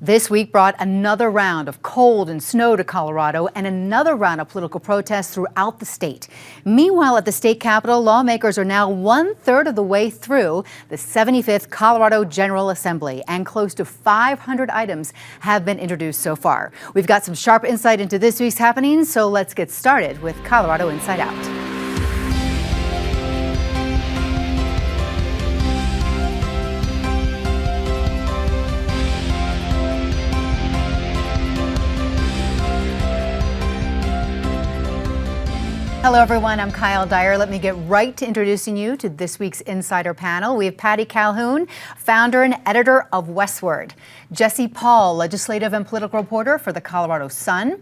This week brought another round of cold and snow to Colorado and another round of political protests throughout the state. Meanwhile, at the state capitol, lawmakers are now 1/3 of the way through the 75th Colorado General Assembly, and close to 500 items have been introduced so far. We've got some sharp insight into this week's happenings, so let's get started with Colorado Inside Out. Hello, everyone. I'm Kyle Dyer. Let me get right to introducing you to this week's Insider panel. We have Patty Calhoun, founder and editor of Westward; Jesse Paul, legislative and political reporter for the Colorado Sun;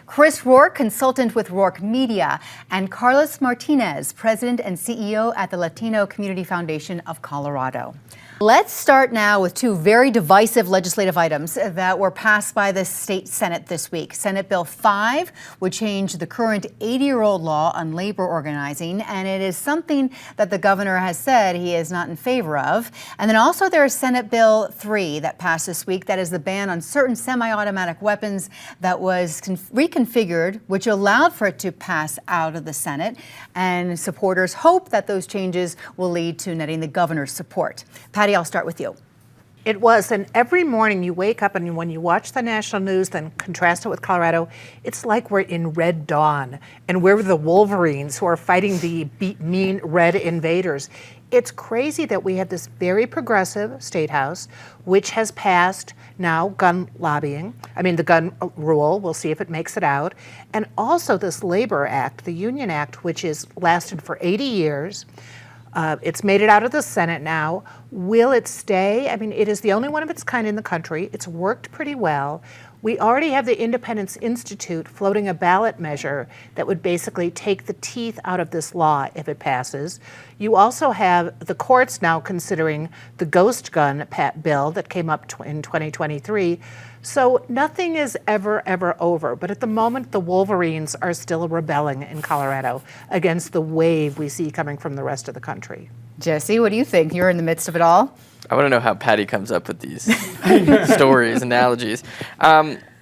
Chris Rourke, consultant with Rourke Media; and Carlos Martinez, president and CEO at the Latino Community Foundation of Colorado. Let's start now with two very divisive legislative items that were passed by the state Senate this week. Senate Bill 5 would change the current 80-year-old law on labor organizing, and it is something that the governor has said he is not in favor of. And then also there is Senate Bill 3 that passed this week, that is the ban on certain semi-automatic weapons that was reconfigured, which allowed for it to pass out of the Senate. And supporters hope that those changes will lead to netting the governor's support. Patty, I'll start with you. It was, and every morning you wake up and when you watch the national news, then contrast it with Colorado, it's like we're in Red Dawn and we're the Wolverines who are fighting the mean red invaders. It's crazy that we have this very progressive state house, which has passed now gun lobbying. The gun rule. We'll see if it makes it out. And also this Labor Act, the Union Act, which is lasted for 80 years. It's made it out of the Senate now. Will it stay? It is the only one of its kind in the country. It's worked pretty well. We already have the Independence Institute floating a ballot measure that would basically take the teeth out of this law if it passes. You also have the courts now considering the ghost gun bill that came up in 2023. So nothing is ever over. But at the moment, the Wolverines are still rebelling in Colorado against the wave we see coming from the rest of the country. Jesse, what do you think? You're in the midst of it all. I want to know how Patty comes up with these stories, analogies.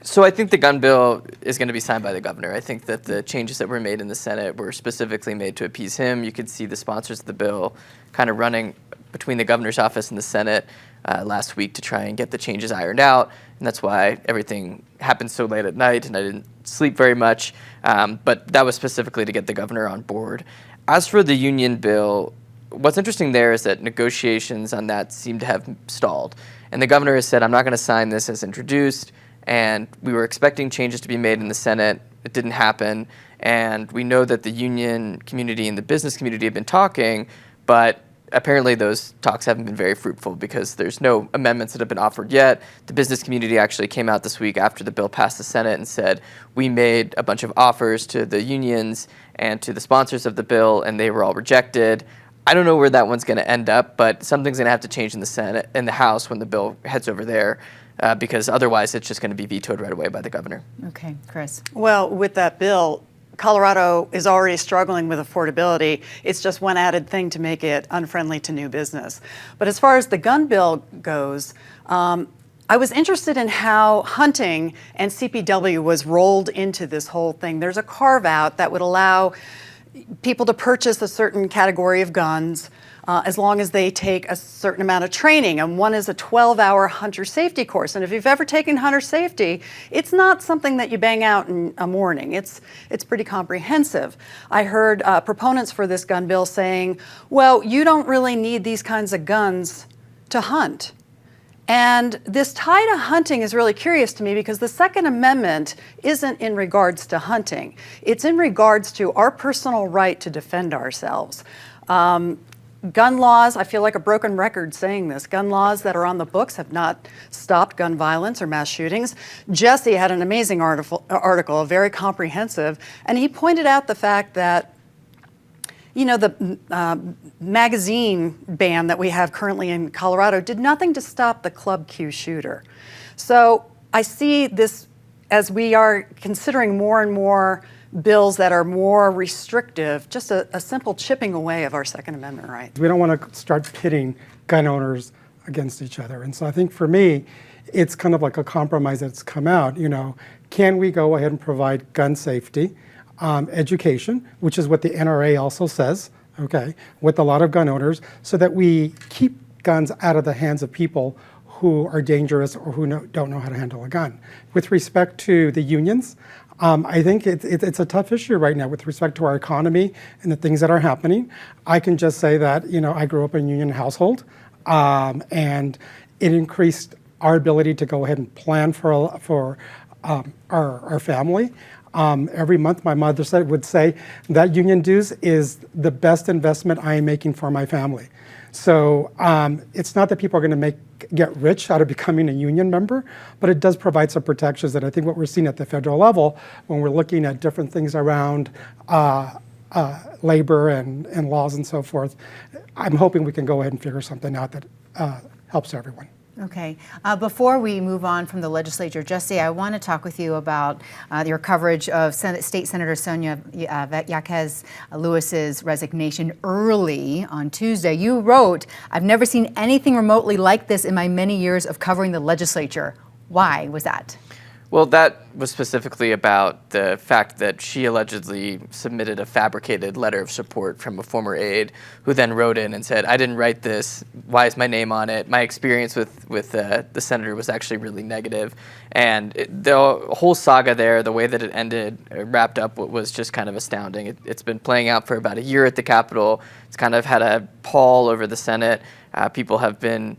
So I think the gun bill is going to be signed by the governor. I think that the changes that were made in the Senate were specifically made to appease him. You could see the sponsors of the bill kind of running between the governor's office and the Senate last week to try and get the changes ironed out. And that's why everything happened so late at night and I didn't sleep very much. But that was specifically to get the governor on board. As for the union bill, what's interesting there is that negotiations on that seem to have stalled. And the governor has said, I'm not going to sign this as introduced. And we were expecting changes to be made in the Senate. It didn't happen. And we know that the union community and the business community have been talking, but apparently those talks haven't been very fruitful because there's no amendments that have been offered yet. The business community actually came out this week after the bill passed the Senate and said, we made a bunch of offers to the unions and to the sponsors of the bill, and they were all rejected. I don't know where that one's going to end up, but something's going to have to change in the Senate, in the House when the bill heads over there, because otherwise it's just going to be vetoed right away by the governor. Okay, Chris. Well, with that bill, Colorado is already struggling with affordability. It's just one added thing to make it unfriendly to new business. But as far as the gun bill goes, I was interested in how hunting and CPW was rolled into this whole thing. There's a carve out that would allow people to purchase a certain category of guns as long as they take a certain amount of training. And one is a 12-hour hunter safety course. And if you've ever taken hunter safety, it's not something that you bang out in a morning. It's pretty comprehensive. I heard proponents for this gun bill saying, well, you don't really need these kinds of guns to hunt. And this tie to hunting is really curious to me because the Second Amendment isn't in regards to hunting. It's in regards to our personal right to defend ourselves. Gun laws, I feel like a broken record saying this, gun laws that are on the books have not stopped gun violence or mass shootings. Jesse had an amazing article, very comprehensive, and he pointed out the fact that the magazine ban that we have currently in Colorado did nothing to stop the Club Q shooter. So I see this as we are considering more and more bills that are more restrictive, just a simple chipping away of our Second Amendment rights. We don't want to start pitting gun owners against each other. And so I think for me, it's kind of like a compromise that's come out. Can we go ahead and provide gun safety, education, which is what the NRA also says, okay, with a lot of gun owners, so that we keep guns out of the hands of people who are dangerous or who don't know how to handle a gun. With respect to the unions, I think it's a tough issue right now with respect to our economy and the things that are happening. I can just say that, I grew up in a union household, and it increased our ability to go ahead and plan for our family. Every month, my mother would say that union dues is the best investment I am making for my family. So it's not that people are going to get rich out of becoming a union member, but it does provide some protections. And I think what we're seeing at the federal level, when we're looking at different things around labor and laws and so forth, I'm hoping we can go ahead and figure something out that helps everyone. Okay. Before we move on from the legislature, Jesse, I want to talk with you about your coverage of State Senator Sonia Yaquez Lewis's resignation early on Tuesday. You wrote, "I've never seen anything remotely like this in my many years of covering the legislature." Why was that? Well, that was specifically about the fact that she allegedly submitted a fabricated letter of support from a former aide who then wrote in and said, "I didn't write this. Why is my name on it? My experience with the senator was actually really negative." And the whole saga there, the way that it ended, wrapped up, was just kind of astounding. It's been playing out for about a year at the Capitol. It's kind of had a pall over the Senate. People have been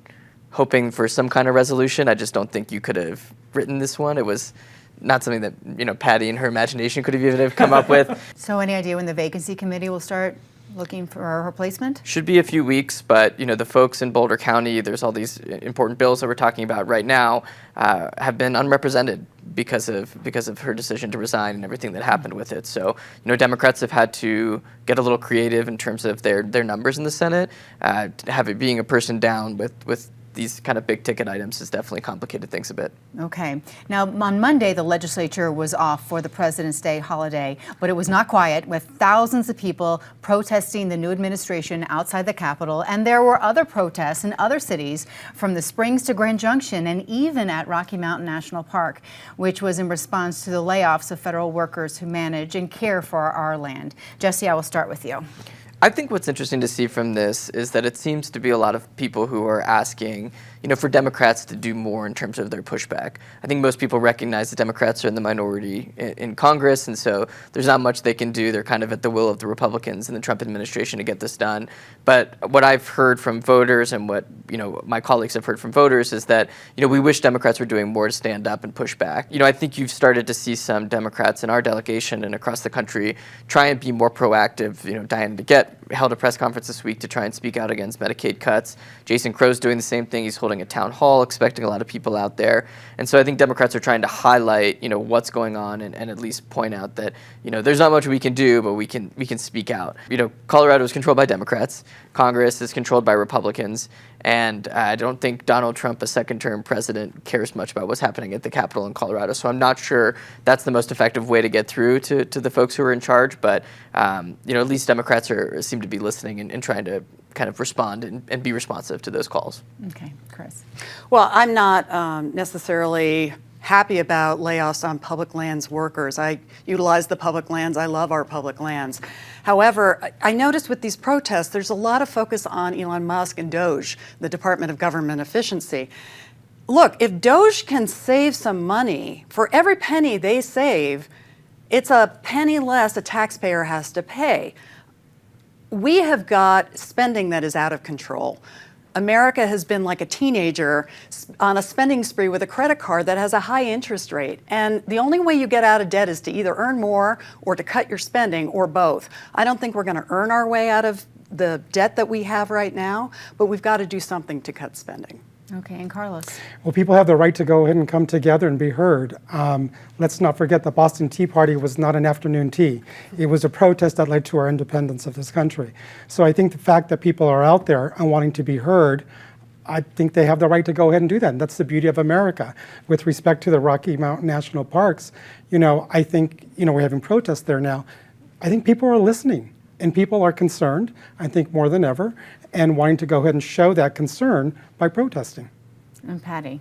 hoping for some kind of resolution. I just don't think you could have written this one. It was not something that Patty and her imagination could have even come up with. So any idea when the vacancy committee will start looking for a replacement? Should be a few weeks, but the folks in Boulder County, there's all these important bills that we're talking about right now, have been unrepresented because of her decision to resign and everything that happened with it. So Democrats have had to get a little creative in terms of their numbers in the Senate. Have it being a person down with these kind of big ticket items has definitely complicated things a bit. Okay. Now, on Monday, the legislature was off for the President's Day holiday, but it was not quiet, with thousands of people protesting the new administration outside the Capitol. And there were other protests in other cities, from the Springs to Grand Junction, and even at Rocky Mountain National Park, which was in response to the layoffs of federal workers who manage and care for our land. Jesse, I will start with you. I think what's interesting to see from this is that it seems to be a lot of people who are asking, for Democrats to do more in terms of their pushback. I think most people recognize that Democrats are in the minority in Congress, and so there's not much they can do. They're kind of at the will of the Republicans and the Trump administration to get this done. But what I've heard from voters and what my colleagues have heard from voters is that we wish Democrats were doing more to stand up and push back. I think you've started to see some Democrats in our delegation and across the country try and be more proactive. Diana DeGette held a press conference this week to try and speak out against Medicaid cuts. Jason Crow's doing the same thing. He's holding a town hall, expecting a lot of people out there. And so I think Democrats are trying to highlight, what's going on and at least point out that, there's not much we can do, but we can speak out. Colorado is controlled by Democrats. Congress is controlled by Republicans. And I don't think Donald Trump, a second-term president, cares much about what's happening at the Capitol in Colorado. So I'm not sure that's the most effective way to get through to the folks who are in charge. But at least Democrats seem to be listening and trying to kind of respond and be responsive to those calls. Okay, Chris. Well, I'm not necessarily happy about layoffs on public lands workers. I utilize the public lands. I love our public lands. However, I noticed with these protests, there's a lot of focus on Elon Musk and DOGE, the Department of Government Efficiency. Look, if DOGE can save some money, for every penny they save, it's a penny less a taxpayer has to pay. We have got spending that is out of control. America has been like a teenager on a spending spree with a credit card that has a high interest rate. And the only way you get out of debt is to either earn more or to cut your spending, or both. I don't think we're going to earn our way out of the debt that we have right now, but we've got to do something to cut spending. Okay, and Carlos. Well, people have the right to go ahead and come together and be heard. Let's not forget the Boston Tea Party was not an afternoon tea. It was a protest that led to our independence of this country. So I think the fact that people are out there and wanting to be heard, I think they have the right to go ahead and do that. And that's the beauty of America. With respect to the Rocky Mountain National Parks, I think, we're having protests there now. I think people are listening and people are concerned, I think more than ever, and wanting to go ahead and show that concern by protesting. And Patty.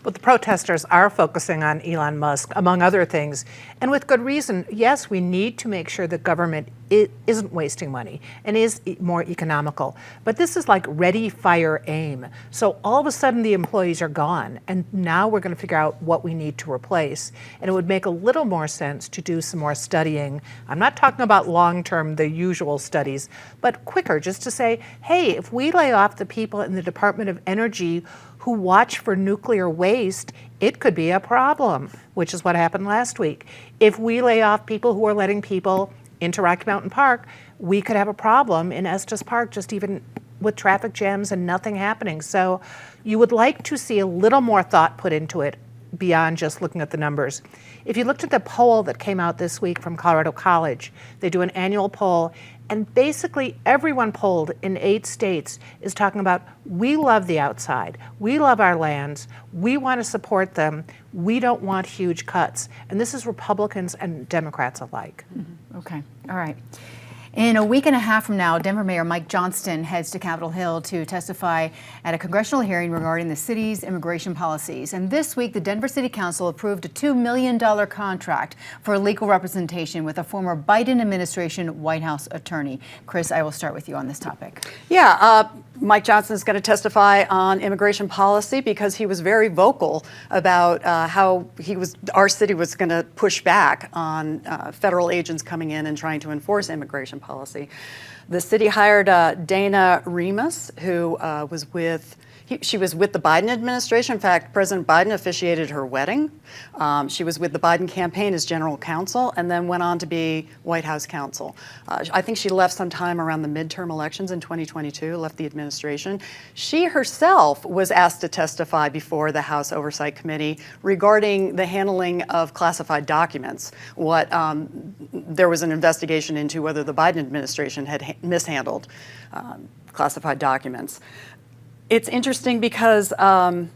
But the protesters are focusing on Elon Musk, among other things, and with good reason. Yes, we need to make sure that government isn't wasting money and is more economical. But this is like ready, fire, aim. So all of a sudden the employees are gone, and now we're going to figure out what we need to replace. And it would make a little more sense to do some more studying. I'm not talking about long-term, the usual studies, but quicker, just to say, hey, if we lay off the people in the Department of Energy who watch for nuclear waste, it could be a problem, which is what happened last week. If we lay off people who are letting people into Rocky Mountain Park, we could have a problem in Estes Park, just even with traffic jams and nothing happening. So you would like to see a little more thought put into it beyond just looking at the numbers. If you looked at the poll that came out this week from Colorado College, they do an annual poll, and basically everyone polled in 8 states is talking about, we love the outside, we love our lands, we want to support them, we don't want huge cuts. And this is Republicans and Democrats alike. Mm-hmm. Okay, all right. In a week and a half from now, Denver Mayor Mike Johnston heads to Capitol Hill to testify at a congressional hearing regarding the city's immigration policies. And this week, the Denver City Council approved a $2 million contract for legal representation with a former Biden administration White House attorney. Chris, I will start with you on this topic. Yeah, Mike Johnson is going to testify on immigration policy because he was very vocal about how our city was going to push back on federal agents coming in and trying to enforce immigration policy. The city hired Dana Remus, who she was with the Biden administration. In fact, President Biden officiated her wedding. She was with the Biden campaign as general counsel and then went on to be White House counsel. I think she left sometime around the midterm elections in 2022, left the administration. She herself was asked to testify before the House Oversight Committee regarding the handling of classified documents. There was an investigation into whether the Biden administration had mishandled classified documents. It's interesting because $2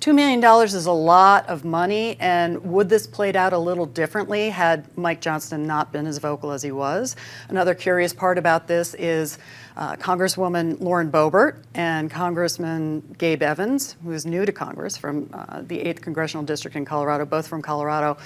million is a lot of money, and would this played out a little differently had Mike Johnston not been as vocal as he was? Another curious part about this is Congresswoman Lauren Boebert and Congressman Gabe Evans, who is new to Congress from the 8th Congressional District in Colorado, both from Colorado,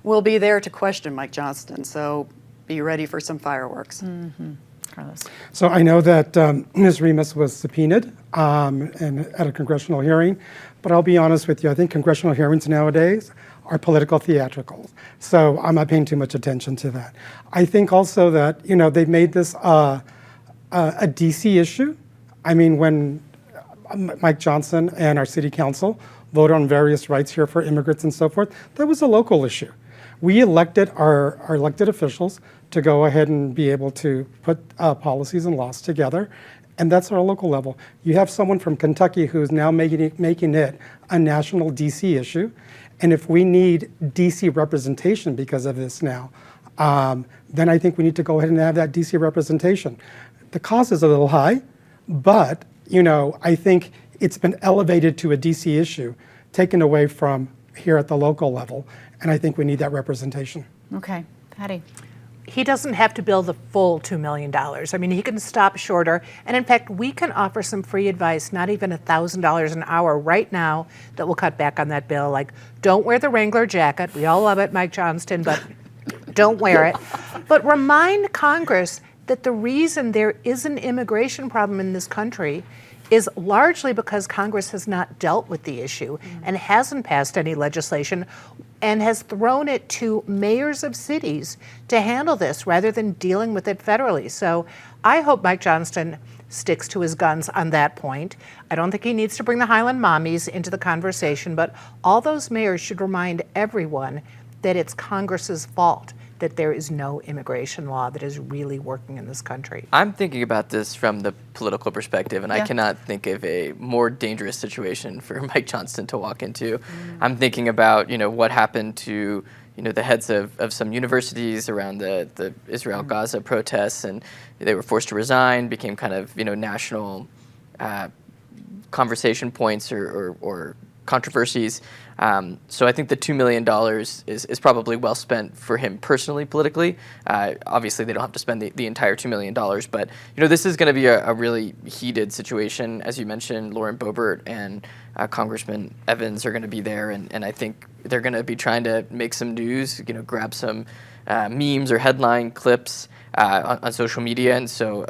will be there to question Mike Johnston. So be ready for some fireworks. Mm-hmm. Carlos. So I know that Ms. Remus was subpoenaed at a congressional hearing, but I'll be honest with you, I think congressional hearings nowadays are political theatricals. So I'm not paying too much attention to that. I think also that, they've made this a DC issue. I mean, when Mike Johnson and our city council voted on various rights here for immigrants and so forth, that was a local issue. We elected our elected officials to go ahead and be able to put policies and laws together, and that's our local level. You have someone from Kentucky who's now making it a national DC issue, and if we need DC representation because of this now, then I think we need to go ahead and have that DC representation. The cost is a little high, but I think it's been elevated to a DC issue, taken away from here at the local level, and I think we need that representation. Okay, Patty. He doesn't have to bill the full $2 million. I mean, he can stop shorter. And in fact, we can offer some free advice, not even $1,000 an hour right now, that will cut back on that bill. Like, don't wear the Wrangler jacket. We all love it, Mike Johnston, but don't wear it. But remind Congress that the reason there is an immigration problem in this country is largely because Congress has not dealt with the issue and hasn't passed any legislation and has thrown it to mayors of cities to handle this rather than dealing with it federally. So I hope Mike Johnston sticks to his guns on that point. I don't think he needs to bring the Highland Mommies into the conversation, but all those mayors should remind everyone that it's Congress's fault that there is no immigration law that is really working in this country. I'm thinking about this from the political perspective, and I cannot think of a more dangerous situation for Mike Johnston to walk into. I'm thinking about, what happened to, the heads of some universities around the Israel-Gaza protests, and they were forced to resign, became kind of, national conversation points or controversies. So I think the $2 million is probably well spent for him personally, politically. Obviously, they don't have to spend the entire $2 million, but this is going to be a really heated situation. As you mentioned, Lauren Boebert and Congressman Evans are going to be there, and I think they're going to be trying to make some news, grab some memes or headline clips on social media. And so,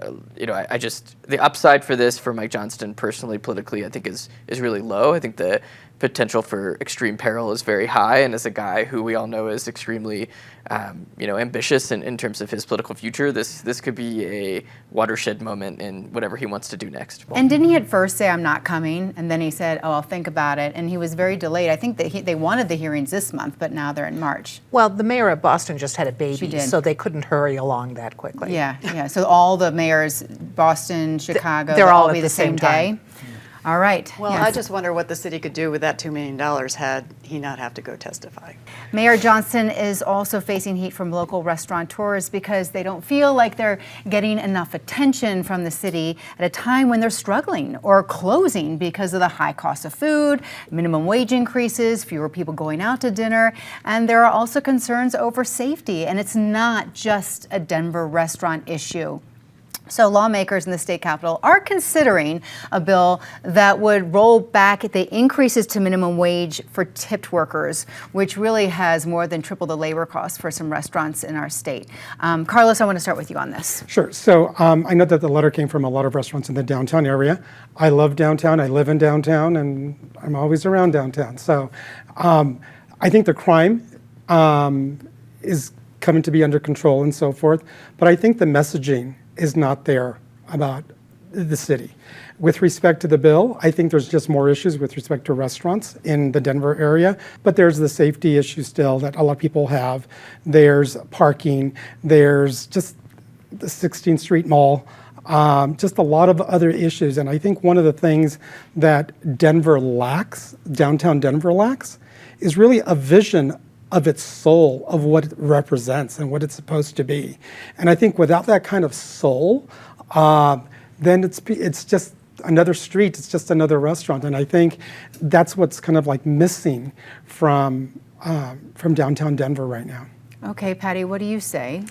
I just, the upside for this for Mike Johnston personally, politically, I think is really low. I think the potential for extreme peril is very high. And as a guy who we all know is extremely, ambitious in terms of his political future, this could be a watershed moment in whatever he wants to do next. And didn't he at first say, I'm not coming? And then he said, oh, I'll think about it. And he was very delayed. I think that they wanted the hearings this month, but now they're in March. Well, the mayor of Boston just had a She baby, did. so they couldn't hurry along that quickly. Yeah. So all the mayors, Boston, Chicago, they're they'll all all at be the the same same time. day. All right. Well, Yes. I just wonder what the city could do with that $2 million had he not have to go testify. Mayor Johnston is also facing heat from local restaurateurs because they don't feel like they're getting enough attention from the city at a time when they're struggling or closing because of the high cost of food, minimum wage increases, fewer people going out to dinner, and there are also concerns over safety. And it's not just a Denver restaurant issue. So lawmakers in the state capitol are considering a bill that would roll back the increases to minimum wage for tipped workers, which really has more than tripled the labor costs for some restaurants in our state. Carlos, I want to start with you on this. Sure. So I know that the letter came from a lot of restaurants in the downtown area. I love downtown. I live in downtown, and I'm always around downtown. So I think the crime is coming to be under control and so forth. But I think the messaging is not there about the city. With respect to the bill, I think there's just more issues with respect to restaurants in the Denver area, but there's the safety issue still that a lot of people have. There's parking, there's just the 16th Street Mall, just a lot of other issues. And I think one of the things that Denver lacks, downtown Denver lacks, is really a vision of its soul, of what it represents and what it's supposed to be. And I think without that kind of soul, then it's just another street, it's just another restaurant. And I think that's what's kind of like missing from downtown Denver right now. Okay, Patty, what do you say?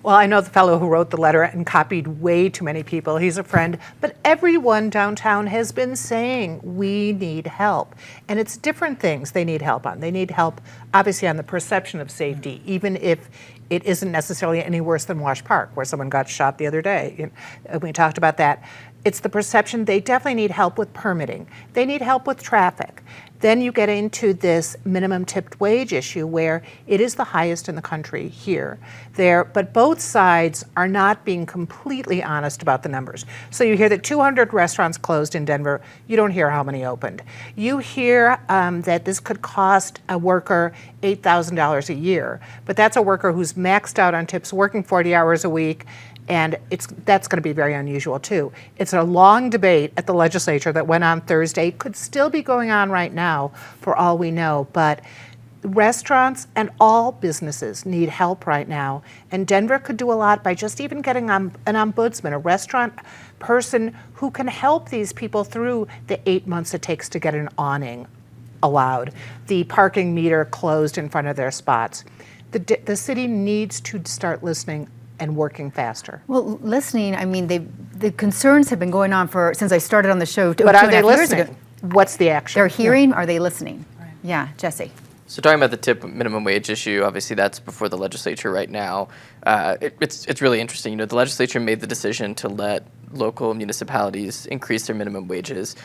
Well, I know the fellow who wrote the letter and copied way too many people. He's a friend. But everyone downtown has been saying we need help. And it's different things they need help on. They need help, obviously, on the perception of safety, even if it isn't necessarily any worse than Wash Park, where someone got shot the other day. We talked about that. It's the perception. They definitely need help with permitting. They need help with traffic. Then you get into this minimum tipped wage issue where it is the highest in the country here. But both sides are not being completely honest about the numbers. So you hear that 200 restaurants closed in Denver. You don't hear how many opened. You hear that this could cost a worker $8,000 a year, but that's a worker who's maxed out on tips, working 40 hours a week, and that's going to be very unusual too. It's a long debate at the legislature that went on Thursday. Could still be going on right now for all we know, but restaurants and all businesses need help right now. And Denver could do a lot by just even getting an ombudsman, a restaurant person who can help these people through the 8 months it takes to get an awning allowed, the parking meter closed in front of their spots. The city needs to start listening and working faster. Well, listening, I mean, the concerns have been going on since I started on the show. But are they 2.5 years listening? ago. What's the action? They're hearing, are they listening? Right. Yeah, Jesse. So talking about the tip minimum wage issue, obviously that's before the legislature right now. It's really interesting. The legislature made the decision to let local municipalities increase their minimum wages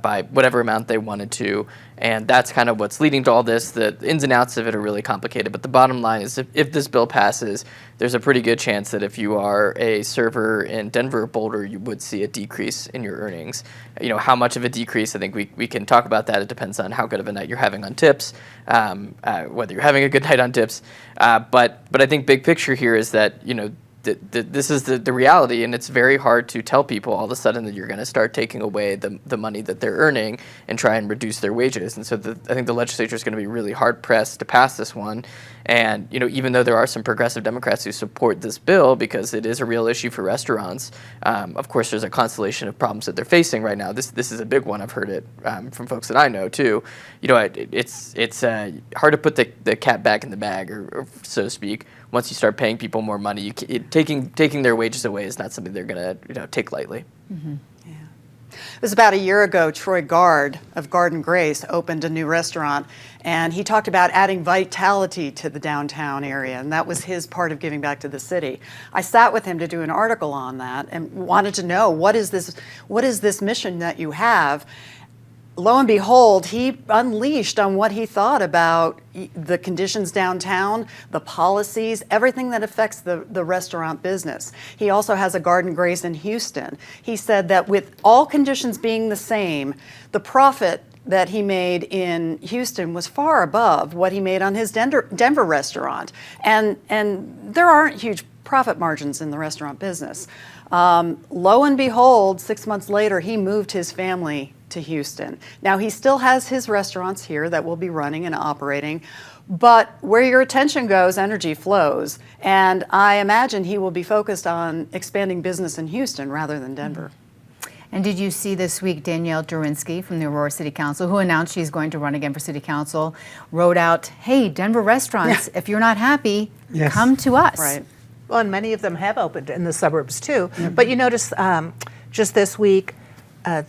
by whatever amount they wanted to, and that's kind of what's leading to all this. The ins and outs of it are really complicated, but the bottom line is if this bill passes, there's a pretty good chance that if you are a server in Denver or Boulder, you would see a decrease in your earnings. How much of a decrease, I think we can talk about that. It depends on how good of a night you're having on tips, whether you're having a good night on tips. But I think big picture here is that, this is the reality, and it's very hard to tell people all of a sudden that you're going to start taking away the money that they're earning and try and reduce their wages. And so I think the legislature is going to be really hard pressed to pass this one. And even though there are some progressive Democrats who support this bill because it is a real issue for restaurants, of course there's a constellation of problems that they're facing right now. This is a big one. I've heard it from folks that I know too. It's hard to put the cat back in the bag, or so to speak. Once you start paying people more money, taking their wages away is not something they're going to take lightly. Mm-hmm. Yeah. It was about a year ago. Troy Gard of Garden Grace opened a new restaurant, and he talked about adding vitality to the downtown area, and that was his part of giving back to the city. I sat with him to do an article on that and wanted to know, what is this mission that you have? Lo and behold, he unleashed on what he thought about the conditions downtown, the policies, everything that affects the restaurant business. He also has a Garden Grace in Houston. He said that with all conditions being the same, the profit that he made in Houston was far above what he made on his Denver restaurant. And there aren't huge profit margins in the restaurant business. Lo and behold, 6 months later, he moved his family to Houston. Now, he still has his restaurants here that will be running and operating, but where your attention goes, energy flows. And I imagine he will be focused on expanding business in Houston rather than Denver. And did you see this week Danielle Durinsky from the Aurora City Council, who announced she's going to run again for City Council, wrote out, hey, Denver restaurants, if you're not happy, come to us. Right. Well, and many of them have opened in the suburbs too. But you notice just this week,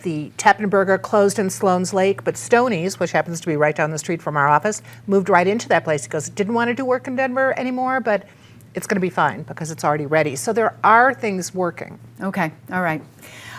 the Tappan Burger closed in Sloan's Lake, but Stoney's, which happens to be right down the street from our office, moved right into that place. He goes, didn't want to do work in Denver anymore, but it's going to be fine because it's already ready. So there are things working. Okay, all right.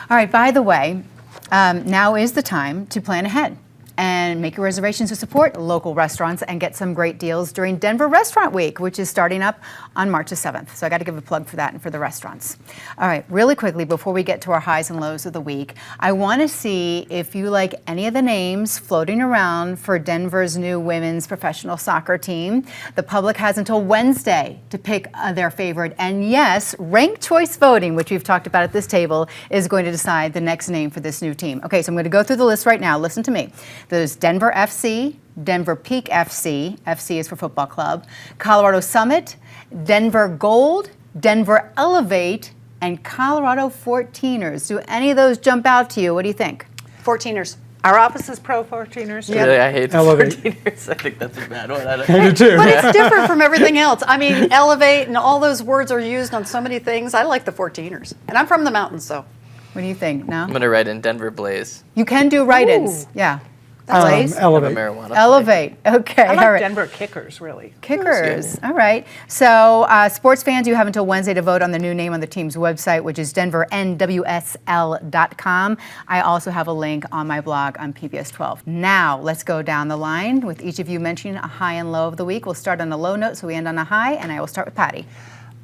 All right, by the way, now is the time to plan ahead and make your reservations to support local restaurants and get some great deals during Denver Restaurant Week, which is starting up on March the 7th. So I got to give a plug for that and for the restaurants. All right, really quickly, before we get to our highs and lows of the week, I want to see if you like any of the names floating around for Denver's new women's professional soccer team. The public has until Wednesday to pick their favorite. And yes, ranked choice voting, which we've talked about at this table, is going to decide the next name for this new team. Okay, so I'm going to go through the list right now. Listen to me. There's Denver FC, Denver Peak FC, FC is for football club, Colorado Summit, Denver Gold, Denver Elevate, and Colorado 14ers. Do any of those jump out to you? What do you think? 14ers. Our office is pro 14ers too. Really, I hate the Elevate. 14ers. I think that's a bad one. I do too. But it's different from everything else. I mean, elevate and all those words are used on so many things. I like the 14ers. And I'm from the mountains, so. What do you think? No? I'm going to write in Denver Blaze. You can do write-ins. Ooh. Yeah. Blaze? Elevate. Marijuana. Elevate. Okay. I like all right. Denver Kickers, really. Kickers. All right. So, sports fans, you have until Wednesday to vote on the new name on the team's website, which is denvernwsl.com. I also have a link on my blog on PBS 12. Now, let's go down the line with each of you mentioning a high and low of the week. We'll start on a low note, so we end on a high, and I will start with Patty.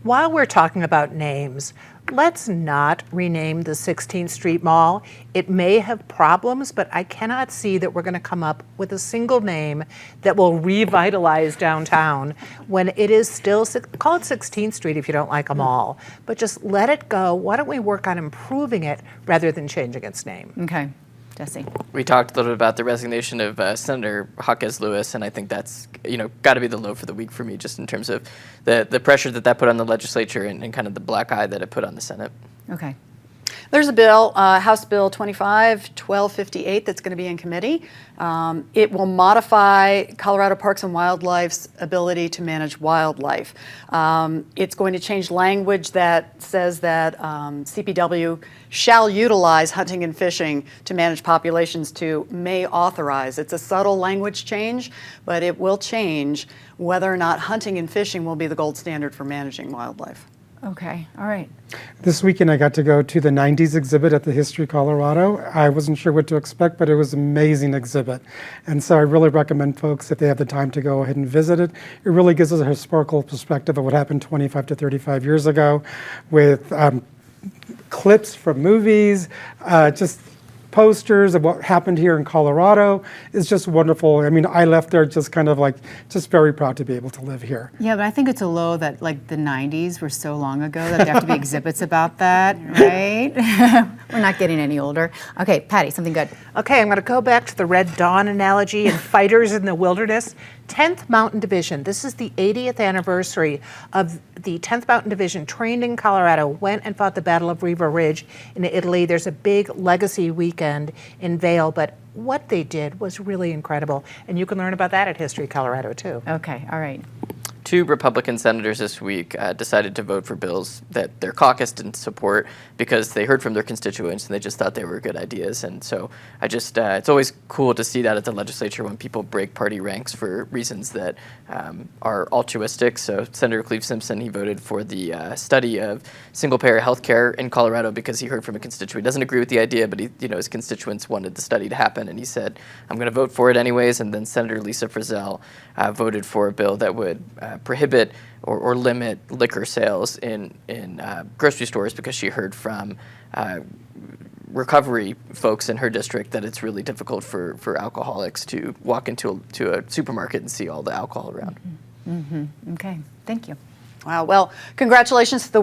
While we're talking about names, let's not rename the 16th Street Mall. It may have problems, but I cannot see that we're going to come up with a single name that will revitalize downtown when it is still, call it 16th Street if you don't like a mall, but just let it go. Why don't we work on improving it rather than changing its name? Okay. Jesse. We talked a little bit about the resignation of Senator Jaquez Lewis, and I think that's got to be the low for the week for me, just in terms of the pressure that put on the legislature and kind of the black eye that it put on the Senate. Okay. There's a bill, House Bill 25-1258, that's going to be in committee. It will modify Colorado Parks and Wildlife's ability to manage wildlife. It's going to change language that says that CPW shall utilize hunting and fishing to manage populations to may authorize. It's a subtle language change, but it will change whether or not hunting and fishing will be the gold standard for managing wildlife. Okay. All right. This weekend I got to go to the 90s exhibit at the History Colorado. I wasn't sure what to expect, but it was an amazing exhibit. And so I really recommend folks, if they have the time, to go ahead and visit it. It really gives us a historical perspective of what happened 25 to 35 years ago with clips from movies, just posters of what happened here in Colorado is just wonderful. I mean, I left there just kind of like, just very proud to be able to live here. Yeah, but I think it's a low that like the 90s were so long ago that there have to be exhibits about that, right? We're not getting any older. Okay, Patty, something good. Okay, I'm going to go back to the Red Dawn analogy and fighters in the wilderness. 10th Mountain Division. This is the 80th anniversary of the 10th Mountain Division, trained in Colorado, went and fought the Battle of Riva Ridge in Italy. There's a big legacy weekend in Vail, but what they did was really incredible. And you can learn about that at History Colorado, too. Okay, all right. 2 Republican senators this week decided to vote for bills that their caucus didn't support because they heard from their constituents and they just thought they were good ideas. And so it's always cool to see that at the legislature when people break party ranks for reasons that are altruistic. So Senator Cleve Simpson, he voted for the study of single-payer health care in Colorado because he heard from a constituent. He doesn't agree with the idea, but his constituents wanted the study to happen, and he said, I'm going to vote for it anyways. And then Senator Lisa Frizzell voted for a bill that would prohibit or limit liquor sales in grocery stores because she heard from recovery folks in her district that it's really difficult for alcoholics to walk into a supermarket and see all the alcohol around. Okay, thank you. Wow, well, congratulations to the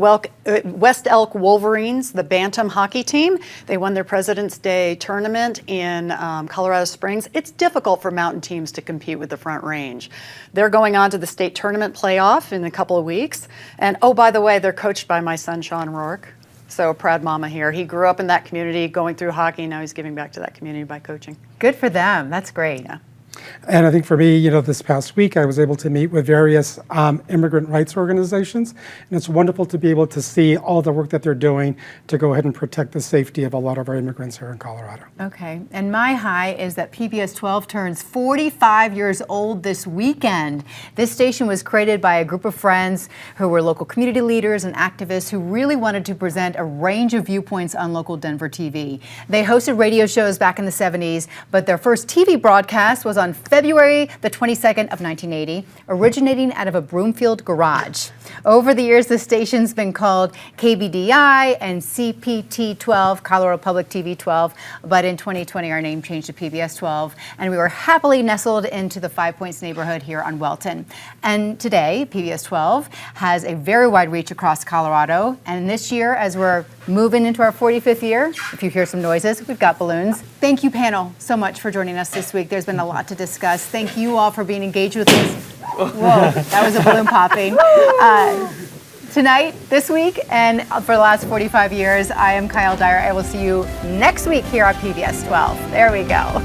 West Elk Wolverines, the Bantam hockey team. They won their President's Day tournament in Colorado Springs. It's difficult for mountain teams to compete with the Front Range. They're going on to the state tournament playoff in a couple of weeks. And oh, by the way, they're coached by my son, Sean Rourke. So a proud mama here. He grew up in that community, going through hockey. Now he's giving back to that community by coaching. Good for them. That's great. Yeah. And I think for me, this past week, I was able to meet with various immigrant rights organizations. And it's wonderful to be able to see all the work that they're doing to go ahead and protect the safety of a lot of our immigrants here in Colorado. Okay, and my high is that PBS 12 turns 45 years old this weekend. This station was created by a group of friends who were local community leaders and activists who really wanted to present a range of viewpoints on local Denver TV. They hosted radio shows back in the 70s, but their first TV broadcast was on February the 22nd of 1980, originating out of a Broomfield garage. Over the years, the station's been called KBDI and CPT 12, Colorado Public TV 12, but in 2020, our name changed to PBS 12, and we were happily nestled into the Five Points neighborhood here on Welton. And today, PBS 12 has a very wide reach across Colorado, and this year, as we're moving into our 45th year, if you hear some noises, we've got balloons. Thank you, panel, so much for joining us this week. There's been a lot to discuss. Thank you all for being engaged with us. Whoa, that was a balloon popping. Tonight, this week, and for the last 45 years, I am Kyle Dyer. I will see you next week here on PBS 12. There we go.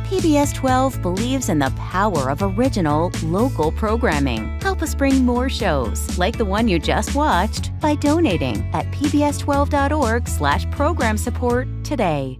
PBS 12 believes in the power of original, local programming. Help us bring more shows, like the one you just watched, by donating at pbs12.org/program support today.